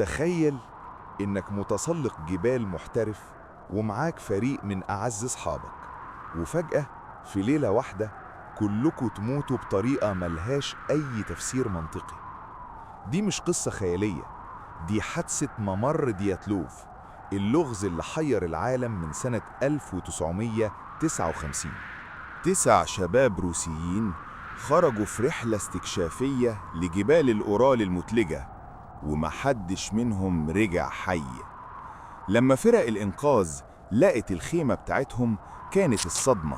تخيل إنك متسلق جبال محترف ومعاك فريق من أعز أصحابك، وفجأة في ليلة واحدة كلكوا تموتوا بطريقة ملهاش أي تفسير منطقي. دي مش قصة خيالية، دي حادثة ممر دياتلوف، اللغز اللي حير العالم من سنة 1959. 9 شباب روسيين خرجوا في رحلة استكشافية لجبال الأورال المثلجة، ومحدش منهم رجع حي. لما فرق الإنقاذ لقت الخيمة بتاعتهم كانت الصدمة.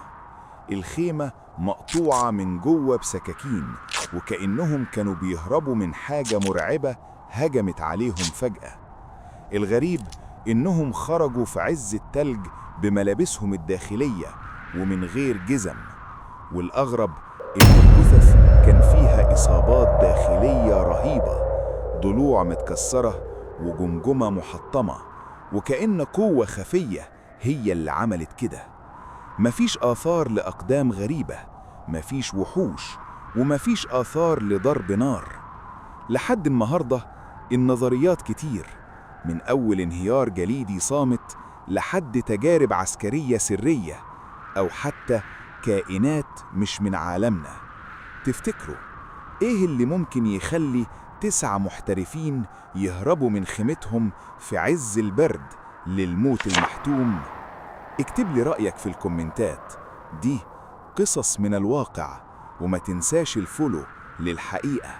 الخيمة مقطوعة من جوه بسكاكين، وكأنهم كانوا بيهربوا من حاجة مرعبة هجمت عليهم فجأة. الغريب إنهم خرجوا في عز التلج بملابسهم الداخلية ومن غير جزم، والأغرب إن الجثث كان فيها إصابات داخلية رهيبة، ضلوع متكسرة وجمجمة محطمة، وكأن قوة خفية هي اللي عملت كده. مفيش آثار لأقدام غريبة، مفيش وحوش، ومفيش آثار لضرب نار. لحد النهاردة النظريات كتير، من أول انهيار جليدي صامت لحد تجارب عسكرية سرية، أو حتى كائنات مش من عالمنا. تفتكروا إيه اللي ممكن يخلي 9 محترفين يهربوا من خيمتهم في عز البرد للموت المحتوم؟ اكتب لي رأيك في الكومنتات. دي قصص من الواقع، وما تنساش الفولو للحقيقة.